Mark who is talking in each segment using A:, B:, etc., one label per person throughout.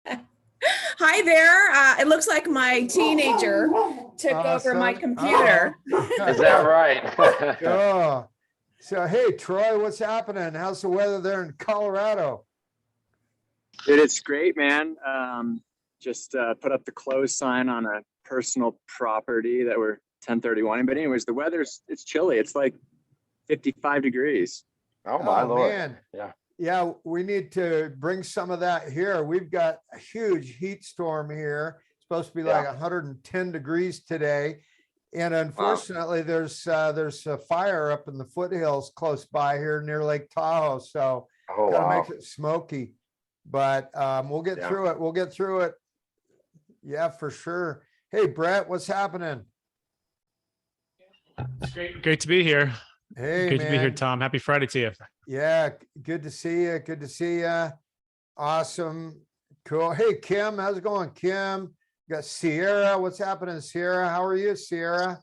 A: Hi there. It looks like my teenager took over my
B: Awesome.
A: computer.
C: Is that right?
B: Oh, so hey, Troy, what's happening? How's the weather there in Colorado?
D: Dude, it's great, man. Just put up the close sign on a personal property that we're 1031. But anyways, it's chilly. It's like 55 degrees.
C: Oh my Lord.
B: Man.
C: Yeah.
B: Yeah, we need to bring some of that here. We've got a huge heat storm here. It's supposed to be like 110 degrees today. And unfortunately, there's a fire up in the foothills close by here near Lake Tahoe. So
C: Oh
B: kind of
C: wow.
B: makes it smoky. But we'll get through it. We'll get through it. Yeah, for sure. Hey, Brett, what's happening?
E: It's great to be here.
B: Hey,
E: Great to be here,
B: man.
E: Tom. Happy Friday to you.
B: Yeah, good to see you. Good to see you. Awesome. Cool. Hey, Kim, how's it going, Kim? Got Sierra. What's happening, Sierra? How are you, Sierra?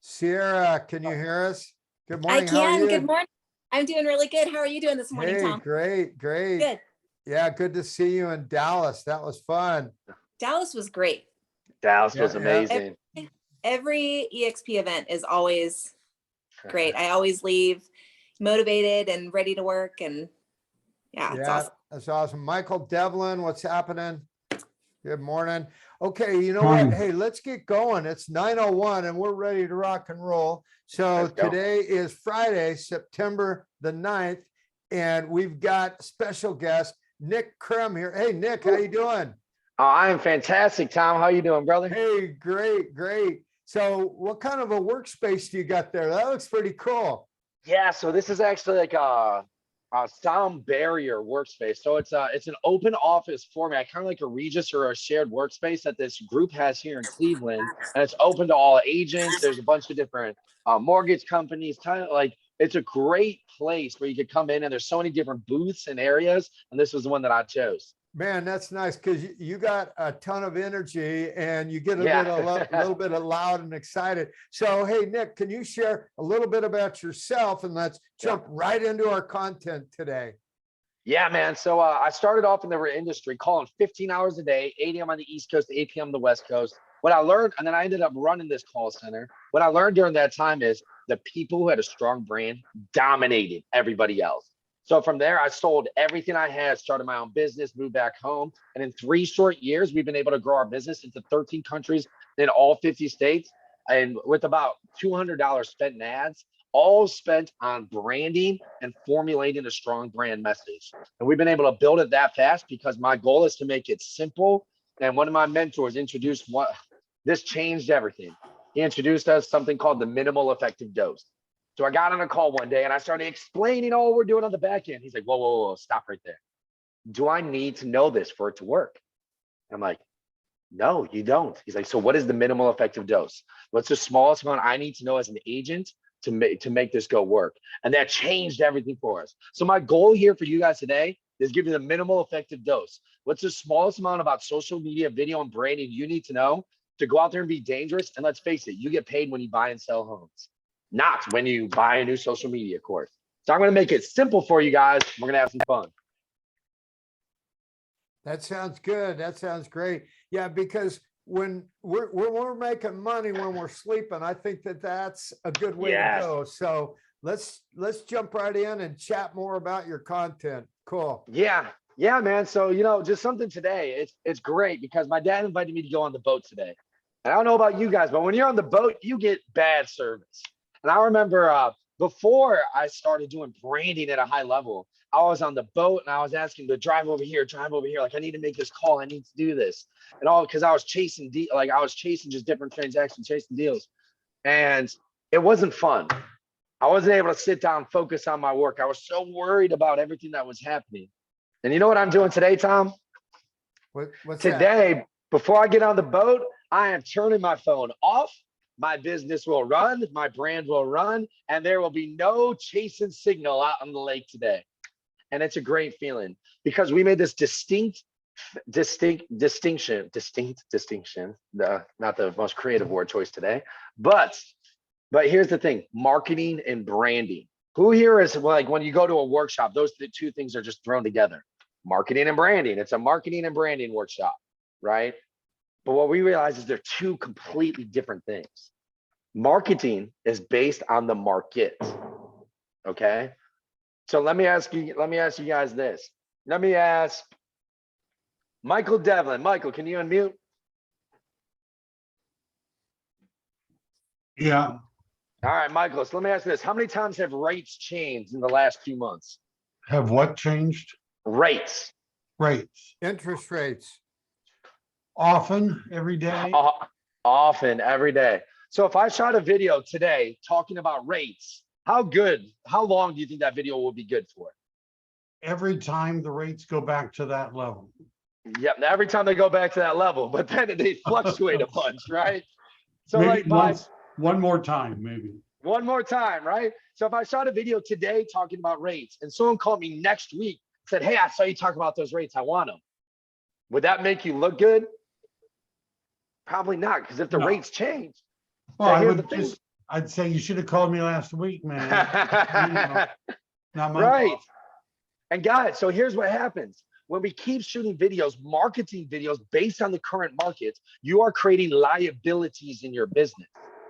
B: Sierra, can you hear us? Good morning.
F: I
B: How are
F: can.
B: you?
F: Good morning. I'm doing really good. How are you doing this morning,
B: Hey,
F: Tom?
B: great, great.
F: Good.
B: Yeah, good to see you in Dallas. That was fun.
F: Dallas was great.
C: Dallas
B: Yeah,
C: was
B: yeah.
C: amazing.
F: Every EXP event is always great. I always leave motivated and ready to work. And yeah, it's awesome.
B: That's awesome. Michael Devlin, what's happening? Good morning. Okay, you know what? Hey, let's get going. It's 9:01 and we're ready to rock and roll. So
C: Let's go.
B: today is Friday, September the 9th, and we've got special guest Nick Krim here. Hey, Nick, how you doing?
C: I am fantastic, Tom. How you doing, brother?
B: Hey, great, great. So what kind of a workspace do you got there? That looks pretty cool.
C: Yeah, so this is actually like a sound barrier workspace. So it's an open office format, kind of like a Regis or a shared workspace that this group has here in Cleveland, and it's open to all agents. There's a bunch of different mortgage companies. Kind of like it's a great place where you could come in, and there's so many different booths and areas. And this was the one that I chose.
B: Man, that's nice because you got a ton of energy and you get a
C: Yeah.
B: little bit of loud and excited. So, hey, Nick, can you share a little bit about yourself and let's jump right into our content today.
C: Yeah, man. So I started off in the industry calling 15 hours a day, 8 a.m. on the East Coast, 8 p.m. on the West Coast. What I learned, and then I ended up running this call center. What I learned during that time is the people who had a strong brand dominated everybody else. So from there, I sold everything I had, started my own business, moved back home. And in 3 short years, we've been able to grow our business into 13 countries in all 50 states. And with about $200 spent in ads, all spent on branding and formulating a strong brand message. And we've been able to build it that fast because my goal is to make it simple. And one of my mentors introduced this changed everything. He introduced us something called the minimal effective dose. So I got on a call one day and I started explaining all we're doing on the back end. He's like, whoa, stop right there. Do I need to know this for it to work? I'm like, no, you don't. He's like, so what is the minimal effective dose? What's the smallest amount I need to know as an agent to make this go work? And that changed everything for us. So my goal here for you guys today is give you the minimal effective dose. What's the smallest amount about social media, video, and branding you need to know to go out there and be dangerous? And let's face it, you get paid when you buy and sell homes, not when you buy a new social media course. So I'm going to make it simple for you guys. We're going to have some fun.
B: That sounds good. That sounds great. Yeah, because when we're making money when we're sleeping, I think that's a good way to go. So let's jump right in and chat more about your content. Cool.
C: Yeah, man. So, just something today. It's great because my dad invited me to go on the boat today. And I don't know about you guys, but when you're on the boat, you get bad service. And I remember before I started doing branding at a high level, I was on the boat and I was asking to drive over here. Like, I need to make this call. I need to do this. And all because I was chasing just different transactions, chasing deals. And it wasn't fun. I wasn't able to sit down, focus on my work. I was so worried about everything that was happening. And you know what I'm doing today, Tom?
B: What's
C: today,
B: that?
C: Before I get on the boat, I am turning my phone off. My business will run, my brand will run, and there will be no chasing signal out on the lake today. And it's a great feeling because we made this distinction, not the most creative word choice today, but here's the thing, marketing and branding. Who here is like, when you go to a workshop, those two things are just thrown together. marketing and branding. It's a marketing and branding workshop, right? But what we realize is they're two completely different things. Marketing is based on the market. Okay. So let me ask you guys this. Let me ask Michael Devlin. Michael, can you unmute?
G: Yeah,
C: All right, Michael. So let me ask you this. How many times have rates changed in the last few months?
G: have what changed?
C: Rates.
G: Rates.
B: Interest rates.
G: Often, every day.
C: Often, every day. So if I shot a video today talking about rates, how long do you think that video will be good for?
G: Every time the rates go back to that level.
C: Yep, every time they go back to that level, but then they fluctuate a bunch, right? So
G: Maybe
C: like by
G: one more time, maybe.
C: one more time, right? So if I shot a video today talking about rates and someone called me next week, said, hey, I saw you talk about those rates, I want them. Would that make you look good? Probably not, because if the
G: No.
C: rates change,
G: Well,
C: So
G: I
C: here's
G: would
C: the thing.
G: just, I'd say you should have called me last week, man. Not my
C: right.
G: fault.
C: And guys, so here's what happens. When we keep shooting videos, marketing videos based on the current market, you are creating liabilities in your business.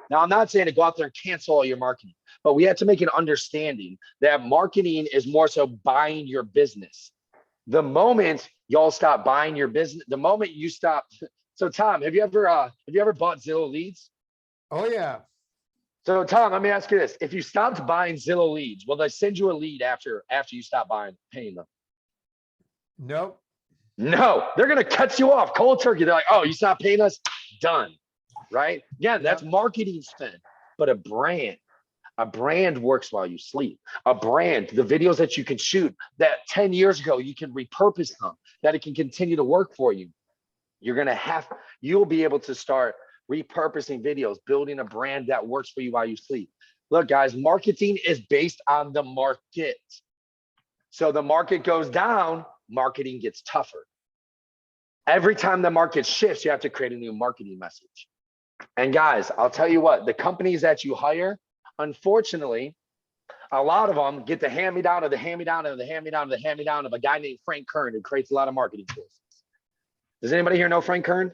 C: Now, I'm not saying to go out there and cancel all your marketing, but we have to make an understanding that marketing is more so buying your business. The moment y'all stop buying your business, the moment you stop. So Tom, have you ever bought Zillow leads?
B: Oh, yeah.
C: So Tom, let me ask you this. If you stopped buying Zillow leads, will they send you a lead after you stop paying them?
B: Nope.
C: No, they're going to cut you off cold turkey. They're like, oh, you stop paying us? Done. Right? Again, that's marketing spend. But a brand works while you sleep. A brand, the videos that you can shoot that 10 years ago, you can repurpose them, that it can continue to work for you. You'll be able to start repurposing videos, building a brand that works for you while you sleep. Look, guys, marketing is based on the market. So the market goes down, marketing gets tougher. Every time the market shifts, you have to create a new marketing message. And guys, I'll tell you what, the companies that you hire, unfortunately, a lot of them get the hand-me-down of the hand-me-down of the hand-me-down of the hand-me-down of a guy named Frank Kern who creates a lot of marketing tools. Does anybody here know Frank Kern?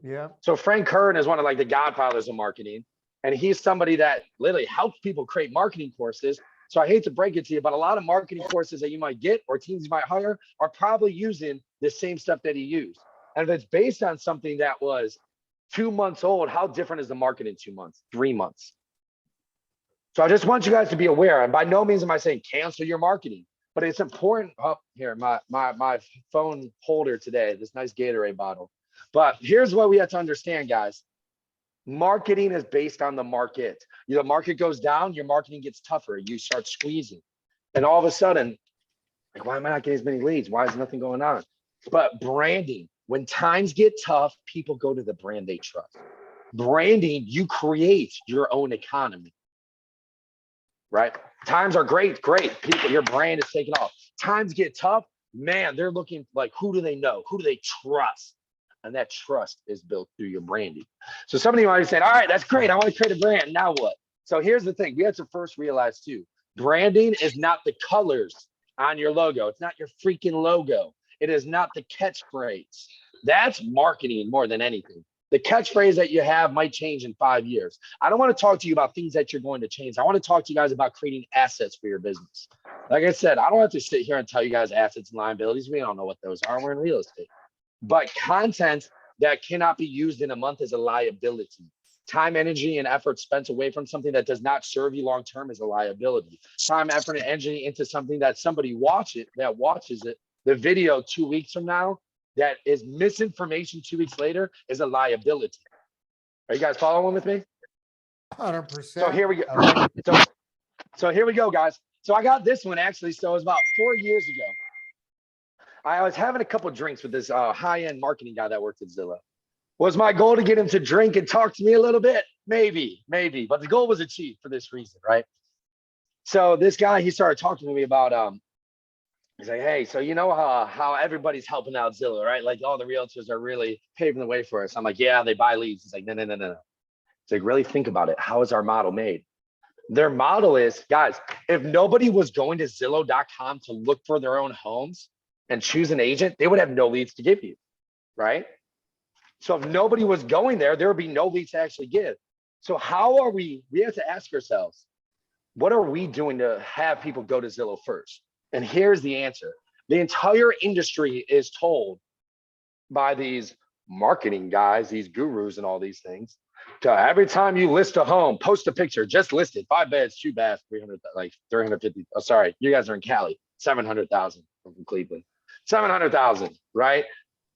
B: Yeah.
C: So Frank Kern is one of like the godfathers of marketing. And he's somebody that literally helps people create marketing courses. So I hate to break it to you, but a lot of marketing courses that you might get or teams you might hire are probably using the same stuff that he used. And if it's based on something that was 2 months old, how different is the market in 2 months, 3 months? So I just want you guys to be aware. And by no means am I saying cancel your marketing, but it's important. Oh, here, my phone holder today, this nice Gatorade bottle. But here's what we have to understand, guys. Marketing is based on the market. The market goes down, your marketing gets tougher. You start squeezing. And all of a sudden, like, why am I not getting as many leads? Why is nothing going on? But branding, when times get tough, people go to the brand they trust. Branding, you create your own economy, right? Times are great. People, your brand is taking off. Times get tough, man, they're looking like, who do they know? Who do they trust? And that trust is built through your branding. So somebody might be saying, all right, that's great. I want to create a brand. Now what? So here's the thing. We have to first realize too, branding is not the colors on your logo. It's not your freaking logo. It is not the catchphrase. That's marketing more than anything. The catchphrase that you have might change in 5 years. I don't want to talk to you about things that you're going to change. I want to talk to you guys about creating assets for your business. Like I said, I don't have to sit here and tell you guys assets and liabilities. We don't know what those are. We're in real estate. But content that cannot be used in a month is a liability. Time, energy, and effort spent away from something that does not serve you long-term is a liability. Time, effort, and energy into something that somebody watches it, the video 2 weeks from now, that is misinformation 2 weeks later is a liability. Are you guys following with me?
B: 100%.
C: So here we go. So here we go, guys. So I got this one actually. So it was about 4 years ago. I was having a couple drinks with this high-end marketing guy that worked at Zillow. Was my goal to get him to drink and talk to me a little bit? Maybe, but the goal was achieved for this reason, right? So this guy, he started talking to me about, he's like, hey, so you know how everybody's helping out Zillow, right? Like all the realtors are really paving the way for us. I'm like, yeah, they buy leads. He's like, no. He's like, really think about it. How is our model made? Their model is, guys, if nobody was going to Zillow.com to look for their own homes and choose an agent, they would have no leads to give you, right? So if nobody was going there, there would be no leads to actually give. So how are we have to ask ourselves, what are we doing to have people go to Zillow first? And here's the answer. The entire industry is told by these marketing guys, these gurus and all these things, to every time you list a home, post a picture, just listed 5 beds, 2 baths, 300, like 350. Oh, sorry, you guys are in Cali, 700,000 from Cleveland, 700,000, right?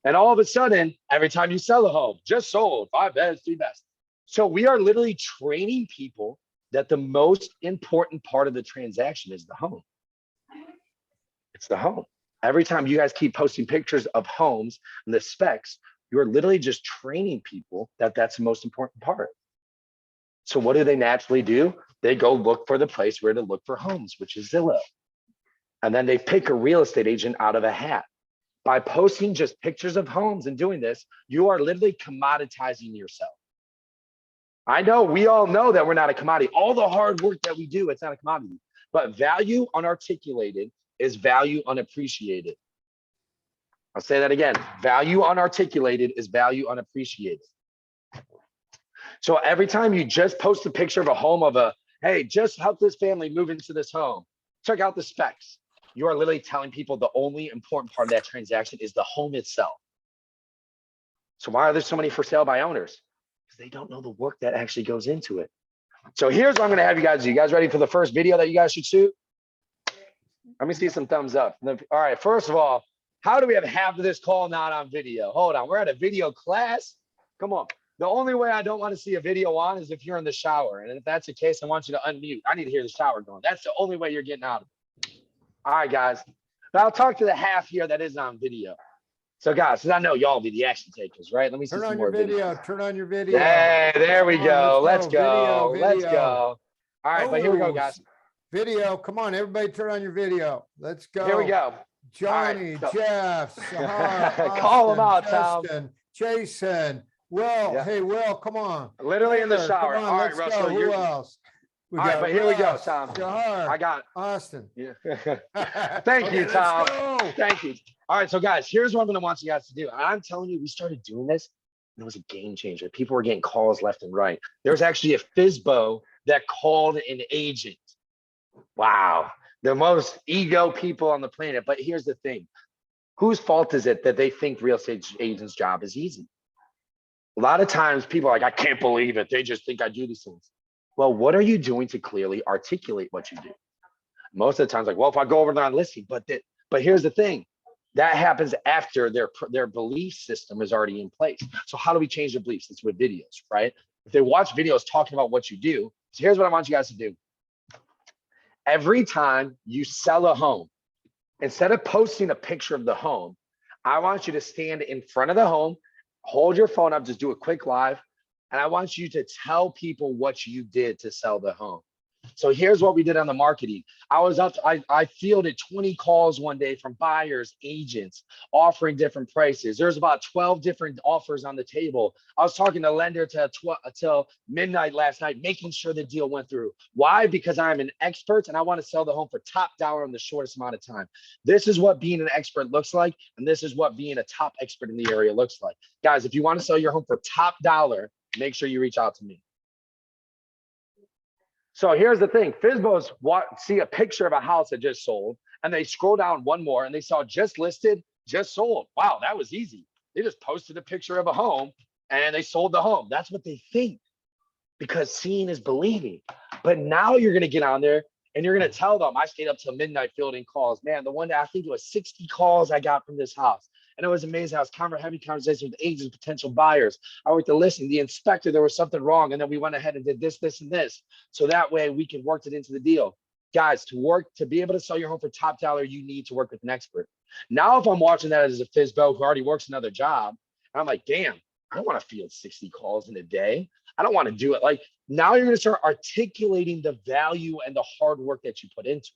C: And all of a sudden, every time you sell a home, just sold 5 beds, 3 baths. So we are literally training people that the most important part of the transaction is the home. It's the home. Every time you guys keep posting pictures of homes and the specs, you're literally just training people that that's the most important part. So what do they naturally do? They go look for the place where to look for homes, which is Zillow. And then they pick a real estate agent out of a hat. By posting just pictures of homes and doing this, you are literally commoditizing yourself. I know we all know that we're not a commodity. All the hard work that we do, it's not a commodity. But value unarticulated is value unappreciated. I'll say that again. Value unarticulated is value unappreciated. So every time you just post a picture of a home of a, hey, just help this family move into this home, check out the specs. You are literally telling people the only important part of that transaction is the home itself. So why are there so many for sale by owners? Because they don't know the work that actually goes into it. So here's what I'm gonna have you guys do. You guys ready for the first video that you guys should shoot? Let me see some thumbs up. All right, first of all, how do we have half of this call not on video? Hold on, we're at a video class. Come on. The only way I don't want to see a video on is if you're in the shower. And if that's the case, I want you to unmute. I need to hear the shower going. That's the only way you're getting out of it. All right, guys. But I'll talk to the half here that is on video. So guys, because I know y'all be the action takers, right? Let me see
B: Turn
C: some
B: on
C: more
B: your video.
C: video.
B: Turn on your video.
C: Hey, there we
B: Come on,
C: go. Let's go.
B: Video,
C: Let's
B: video.
C: go. All right, but here we go,
B: Oh,
C: guys.
B: Video. Come on, everybody turn on your video. Let's go.
C: Here we go.
B: Johnny,
C: All right, so-
B: Jeff, Sahar,
C: Call 'em
B: Austin,
C: out, Tom.
B: Justin, Jason, Will.
C: Yeah.
B: Hey, Will, come on.
C: Literally in the
B: Taylor,
C: shower.
B: come on,
C: All right,
B: let's
C: Russell.
B: go. Who else? We
C: All right,
B: got
C: but here we go,
B: Russ,
C: Tom.
B: Sahar,
C: I got
B: Austin.
C: Yeah. Thank
B: Okay,
C: you,
B: let's
C: Tom.
B: go.
C: Thank you. All right, so guys, here's what I'm gonna want you guys to do. I'm telling you, we started doing this, and it was a game changer. People were getting calls left and right. There was actually a FSBO that called an agent. Wow, the most ego people on the planet. But here's the thing. Whose fault is it that they think real estate agents' job is easy? A lot of times people are like, I can't believe it. They just think I do these things. Well, what are you doing to clearly articulate what you do? Most of the times, like, well, if I go over there on listing, but here's the thing. That happens after their belief system is already in place. So how do we change the beliefs? It's with videos, right? If they watch videos talking about what you do, so here's what I want you guys to do. Every time you sell a home, instead of posting a picture of the home, I want you to stand in front of the home, hold your phone up, just do a quick live, and I want you to tell people what you did to sell the home. So here's what we did on the marketing. I fielded 20 calls one day from buyers, agents, offering different prices. There's about 12 different offers on the table. I was talking to lender till midnight last night, making sure the deal went through. Why? Because I'm an expert and I want to sell the home for top dollar in the shortest amount of time. This is what being an expert looks like. And this is what being a top expert in the area looks like. Guys, if you want to sell your home for top dollar, make sure you reach out to me. So here's the thing, FSBOs see a picture of a house that just sold and they scroll down one more and they saw just listed, just sold. Wow, that was easy. They just posted a picture of a home and they sold the home. That's what they think because seeing is believing. But now you're gonna get on there and you're gonna tell them, I stayed up till midnight fielding calls. Man, the one that I think it was 60 calls I got from this house. And it was amazing. I was having conversations with agents, potential buyers. I worked the listing, the inspector, there was something wrong. And then we went ahead and did this, this, and this. So that way we can work it into the deal. Guys, to be able to sell your home for top dollar, you need to work with an expert. Now, if I'm watching that as a FSBO who already works another job, I'm like, damn, I don't want to field 60 calls in a day. I don't want to do it. Like now you're going to start articulating the value and the hard work that you put into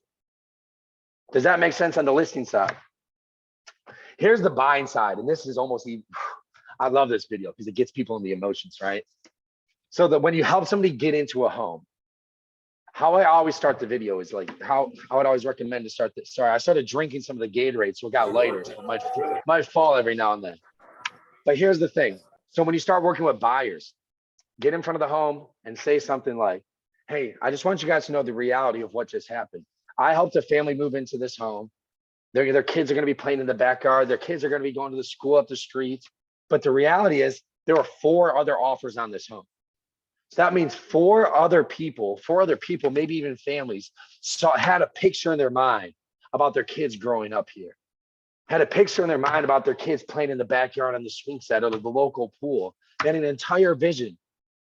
C: it. Does that make sense on the listing side? Here's the buying side, and this is almost even, I love this video because it gets people in the emotions, right? So that when you help somebody get into a home, how I always start the video is like how I would always recommend to start this. Sorry, I started drinking some of the Gatorade, so it got lighter. So it might fall every now and then. But here's the thing. So when you start working with buyers, get in front of the home and say something like, hey, I just want you guys to know the reality of what just happened. I helped a family move into this home. Their kids are going to be playing in the backyard. Their kids are going to be going to the school up the street. But the reality is there were 4 other offers on this home. So that means 4 other people, maybe even families, had a picture in their mind about their kids growing up here, had a picture in their mind about their kids playing in the backyard on the swing set or the local pool. They had an entire vision.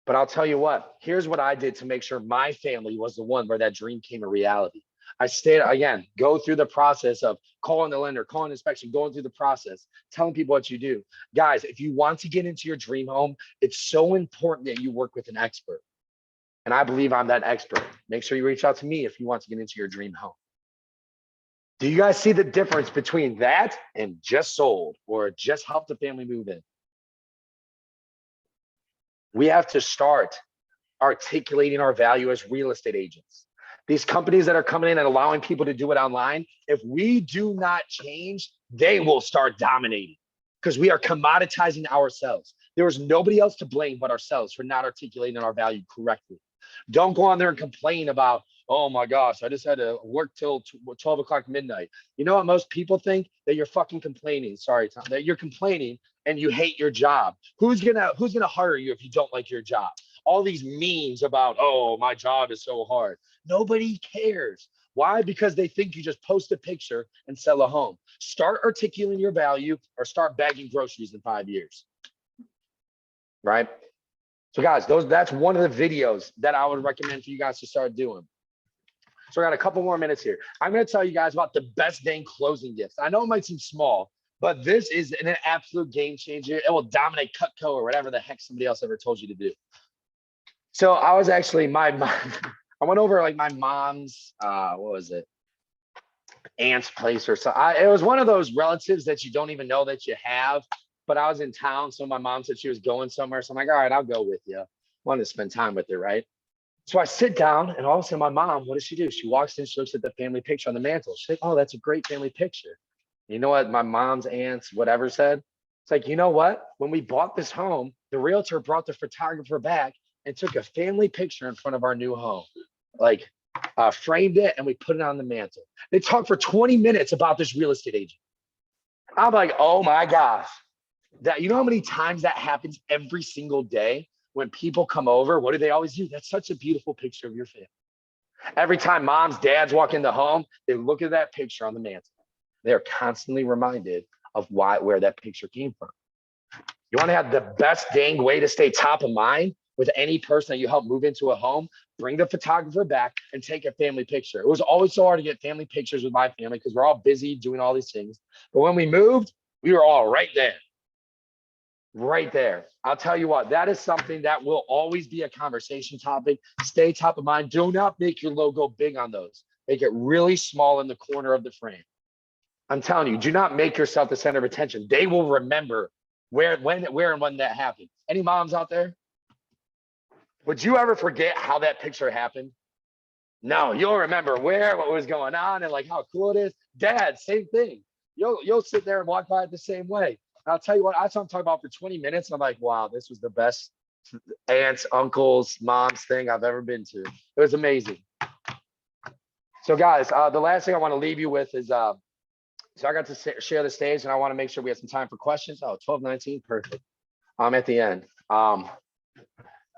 C: But I'll tell you what, here's what I did to make sure my family was the one where that dream came a reality. I stayed, again, go through the process of calling the lender, calling inspection, going through the process, telling people what you do. Guys, if you want to get into your dream home, it's so important that you work with an expert. And I believe I'm that expert. Make sure you reach out to me if you want to get into your dream home. Do you guys see the difference between that and just sold or just helped a family move in? We have to start articulating our value as real estate agents. These companies that are coming in and allowing people to do it online, if we do not change, they will start dominating because we are commoditizing ourselves. There is nobody else to blame but ourselves for not articulating our value correctly. Don't go on there and complain about, oh my gosh, I just had to work till 12 o'clock midnight. You know what most people think? That you're fucking complaining. Sorry, Tom, that you're complaining and you hate your job. Who's gonna hire you if you don't like your job? All these memes about, oh, my job is so hard. Nobody cares. Why? Because they think you just post a picture and sell a home. Start articulating your value or start bagging groceries in 5 years. Right? So guys, that's one of the videos that I would recommend for you guys to start doing. So I got a couple more minutes here. I'm going to tell you guys about the best dang closing gifts. I know it might seem small, but this is an absolute game changer. It will dominate Cutco or whatever the heck somebody else ever told you to do. So I was actually I went over like my mom's, what was it? Aunt's place or something. It was one of those relatives that you don't even know that you have, but I was in town. So my mom said she was going somewhere. So I'm like, all right, I'll go with you. Wanted to spend time with her, right? So I sit down and all of a sudden my mom, what does she do? She walks in, she looks at the family picture on the mantle. She's like, oh, that's a great family picture. You know what my mom's aunts, whatever said? It's like, you know what? When we bought this home, the realtor brought the photographer back and took a family picture in front of our new home, like framed it and we put it on the mantle. They talked for 20 minutes about this real estate agent. I'm like, oh my gosh, you know how many times that happens every single day when people come over? What do they always do? That's such a beautiful picture of your family. Every time moms, dads walk in the home, they look at that picture on the mantle. They're constantly reminded of where that picture came from. You want to have the best dang way to stay top of mind with any person that you help move into a home, bring the photographer back and take a family picture. It was always so hard to get family pictures with my family because we're all busy doing all these things. But when we moved, we were all right there. Right there. I'll tell you what, that is something that will always be a conversation topic. Stay top of mind. Do not make your logo big on those. Make it really small in the corner of the frame. I'm telling you, do not make yourself the center of attention. They will remember where and when that happened. Any moms out there? Would you ever forget how that picture happened? No, you'll remember what was going on and like how cool it is. Dad, same thing. You'll sit there and walk by it the same way. And I'll tell you what, I saw him talk about for 20 minutes. And I'm like, wow, this was the best aunts, uncles, moms thing I've ever been to. It was amazing. So guys, the last thing I want to leave you with is, so I got to share the stage and I want to make sure we have some time for questions. Oh, 12:19, perfect. I'm at the end.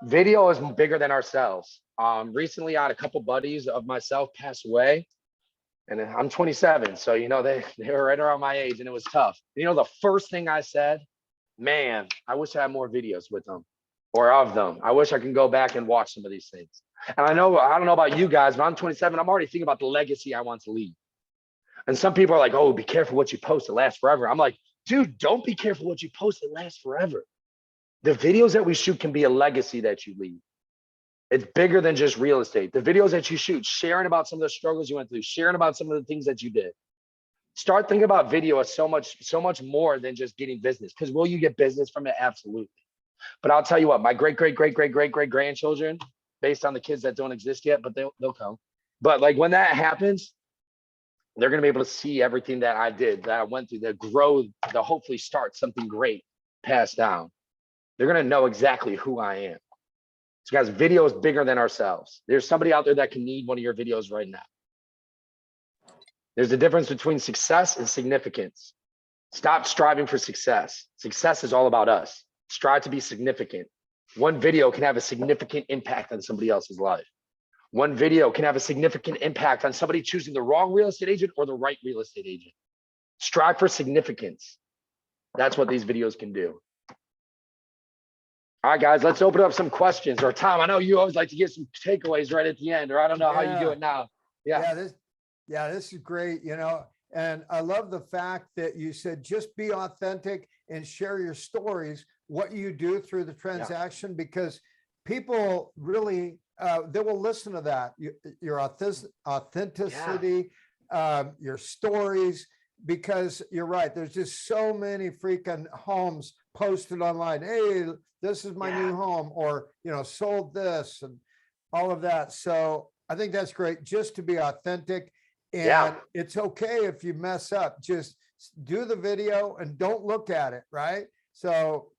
C: Video is bigger than ourselves. Recently I had a couple buddies of myself pass away and I'm 27. So, you know, they were right around my age and it was tough. You know, the first thing I said, man, I wish I had more videos with them or of them. I wish I can go back and watch some of these things. And I don't know about you guys, but I'm 27. I'm already thinking about the legacy I want to leave. And some people are like, oh, be careful what you post, it lasts forever. I'm like, dude, don't be careful what you post, it lasts forever. The videos that we shoot can be a legacy that you leave. It's bigger than just real estate. The videos that you shoot, sharing about some of the struggles you went through, sharing about some of the things that you did. Start thinking about video as so much more than just getting business. Because will you get business from it? Absolutely. But I'll tell you what, my great grandchildren, based on the kids that don't exist yet, but they'll come. But like when that happens, they're going to be able to see everything that I did, that I went through, that grow, to hopefully start something great passed down. They're going to know exactly who I am. So guys, video is bigger than ourselves. There's somebody out there that can need one of your videos right now. There's a difference between success and significance. Stop striving for success. Success is all about us. Strive to be significant. One video can have a significant impact on somebody else's life. One video can have a significant impact on somebody choosing the wrong real estate agent or the right real estate agent. Strive for significance. That's what these videos can do. All right, guys, let's open up some questions. Or Tom, I know you always like to get some takeaways right at the end, or I don't know how you do it now. Yeah.
B: This is great, you know, and I love the fact that you said, just be authentic and share your stories, what you do through the transaction, because people really, they will listen to that. Your authenticity, your stories, because you're right. There's just so many freaking homes posted online. Hey, this is my new home, or, you know, sold this and all of that. So I think that's great, just to be authentic. And it's okay if you mess up, just do the video and don't look at it. Right. So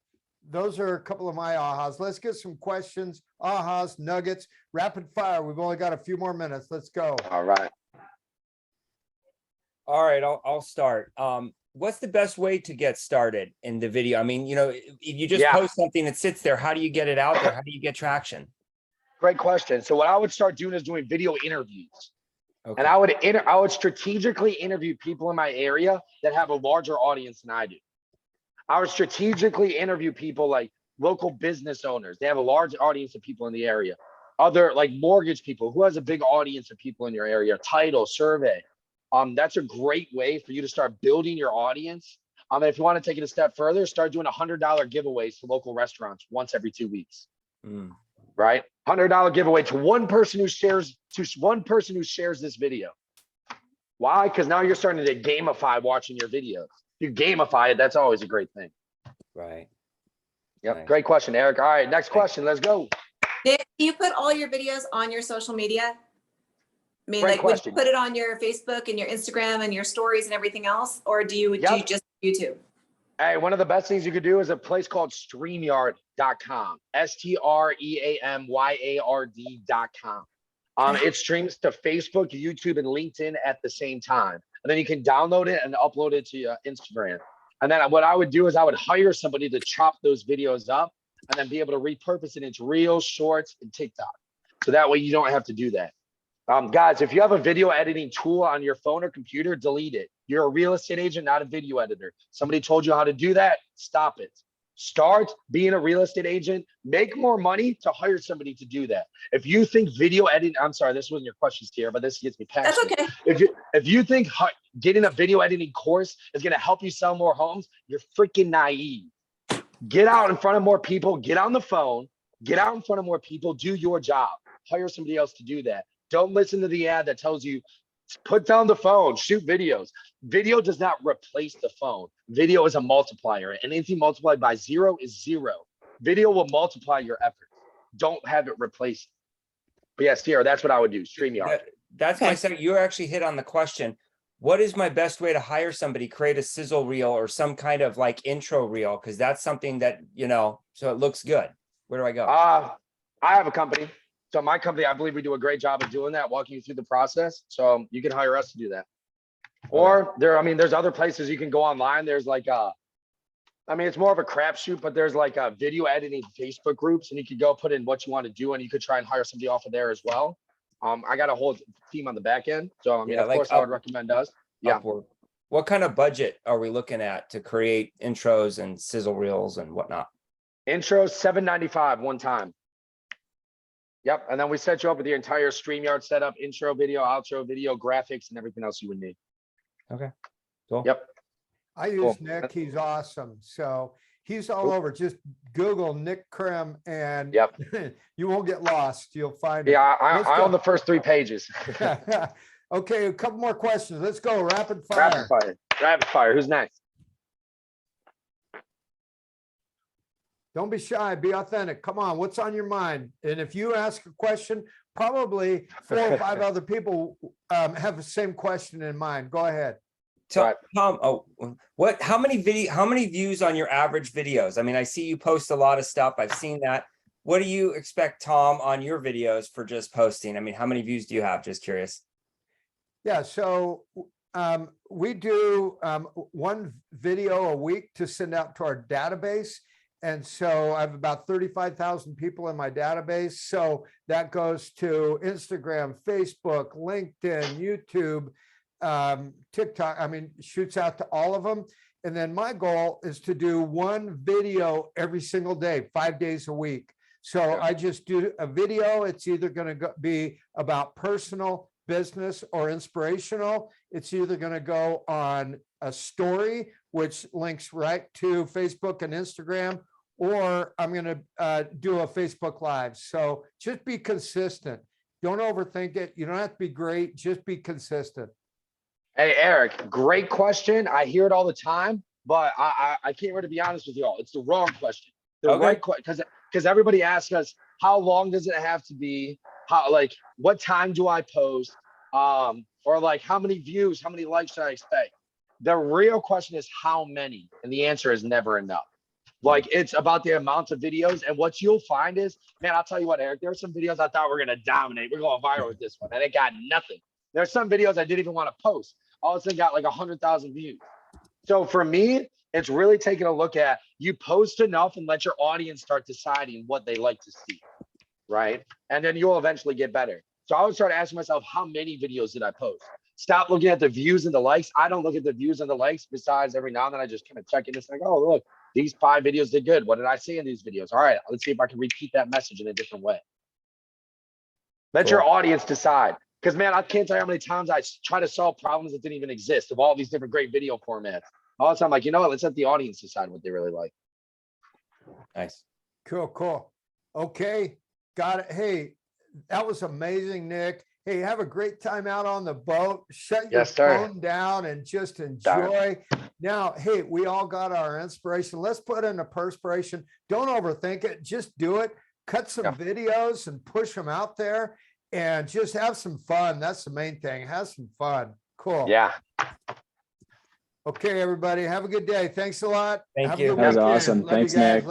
B: those are a couple of my ahas. Let's get some questions, ahas, nuggets, rapid fire. We've only got a few more minutes. Let's go.
C: All right.
H: All right, I'll start. What's the best way to get started in the video? I mean, you know, if you just post something that sits there, how do you get it out there? How do you get traction?
C: Great question. So what I would start doing is doing video interviews.
H: Okay.
C: And I would strategically interview people in my area that have a larger audience than I do. I would strategically interview people like local business owners. They have a large audience of people in the area. Other like mortgage people, who has a big audience of people in your area, title, survey. That's a great way for you to start building your audience. And if you want to take it a step further, start doing $100 giveaways to local restaurants once every 2 weeks. Right? $100 giveaway to one person who shares this video. Why? Because now you're starting to gamify watching your videos. If you gamify it, that's always a great thing.
H: Right.
C: Yep.
H: Nice.
C: Great question, Eric. All right, next question. Let's go.
F: Nick, do you put all your videos on your social media? I mean,
C: Great
F: like, would
C: question.
F: you put it on your Facebook and your Instagram and your stories and everything else? Or do you just YouTube?
C: Hey, one of the best things you could do is a place called StreamYard.com. StreamYard.com. It streams to Facebook, YouTube, and LinkedIn at the same time. And then you can download it and upload it to Instagram. And then what I would do is I would hire somebody to chop those videos up and then be able to repurpose it into Reels, Shorts, and TikTok. So that way you don't have to do that. Guys, if you have a video editing tool on your phone or computer, delete it. You're a real estate agent, not a video editor. Somebody told you how to do that, stop it. Start being a real estate agent, make more money to hire somebody to do that. If you think video editing, I'm sorry, this wasn't your questions here, but this gets me passionate.
F: That's okay.
C: If you think getting a video editing course is going to help you sell more homes, you're freaking naive. Get out in front of more people, get on the phone, get out in front of more people, do your job, hire somebody else to do that. Don't listen to the ad that tells you, put down the phone, shoot videos. Video does not replace the phone. Video is a multiplier, and anything multiplied by 0 is 0. Video will multiply your effort. Don't have it replace it. But yes, Sierra, that's what I would do, StreamYard.
H: That's my second. You actually hit on the question. What is my best way to hire somebody, create a sizzle reel or some kind of like intro reel? Because that's something that, you know, so it looks good. Where do I go?
C: I have a company. So my company, I believe we do a great job of doing that, walking you through the process. So you can hire us to do that. Or there's other places you can go online. There's like it's more of a crapshoot, but there's like a video editing Facebook groups, and you could go put in what you want to do, and you could try and hire somebody off of there as well. I got a whole team on the back end. So of course I would recommend us. Yeah.
H: Upward. What kind of budget are we looking at to create intros and sizzle reels and whatnot?
C: Intros, $7.95 one time. Yep. And then we set you up with the entire StreamYard setup, intro video, outro video, graphics, and everything else you would need.
H: Okay. Cool.
C: Yep.
B: I use Nick. He's awesome. So he's all over. Just Google Nick Krim and you won't get lost. You'll find it.
C: Yeah, I own the first 3 pages.
B: Okay, a couple more questions. Let's go. Rapid fire.
C: Rapid fire. Rapid fire. Who's next?
B: Don't be shy, be authentic. Come on, what's on your mind? And if you ask a question, probably 4 or 5 other people have the same question in mind. Go ahead.
H: Tom, how many views on your average videos? I mean, I see you post a lot of stuff. I've seen that. What do you expect, Tom, on your videos for just posting? I mean, how many views do you have? Just curious.
B: Yeah, so we do 1 video a week to send out to our database. And so I have about 35,000 people in my database. So that goes to Instagram, Facebook, LinkedIn, YouTube, TikTok. I mean, shoots out to all of them. And then my goal is to do 1 video every single day, 5 days a week. So I just do a video. It's either going to be about personal, business, or inspirational. It's either going to go on a story, which links right to Facebook and Instagram, or I'm going to do a Facebook Live. So just be consistent. Don't overthink it. You don't have to be great. Just be consistent.
C: Hey, Eric, great question. I hear it all the time, but I can't really be honest with you all. It's the wrong question. The
H: Okay.
C: right question, because everybody asks us, how long does it have to be? How, like, what time do I post? Or like, how many views, how many likes should I expect? The real question is how many? And the answer is never enough. Like, it's about the amount of videos. And what you'll find is, man, I'll tell you what, Eric, there are some videos I thought were going to dominate. We're going viral with this one, and it got nothing. There's some videos I didn't even want to post. All of a sudden got like 100,000 views. So for me, it's really taking a look at, you post enough and let your audience start deciding what they like to see, right? And then you'll eventually get better. So I would start asking myself, how many videos did I post? Stop looking at the views and the likes. I don't look at the views and the likes. Besides, every now and then I just kind of check in. It's like, oh, look, these 5 videos did good. What did I say in these videos? All right, let's see if I can repeat that message in a different way. Let your audience decide. Because, man, I can't tell you how many times I try to solve problems that didn't even exist of all these different great video formats. All the time, I'm like, you know what? Let's let the audience decide what they really like.
H: Nice.
B: Cool. Okay, got it. Hey, that was amazing, Nick. Hey, have a great time out on the boat. Shut your
C: Yes, sir.
B: phone down and just enjoy. Now, hey, we all got our inspiration. Let's put in a perspiration. Don't overthink it. Just do it. Cut some videos and push them out there and just have some fun. That's the main thing. Have some fun. Cool.
C: Yeah.
B: Okay, everybody. Have a good day. Thanks a lot.
H: Thank
B: Have a
H: you.
B: good
D: That was
B: weekend.
D: awesome.
B: Love you
D: Thanks,
B: guys.
D: Nick.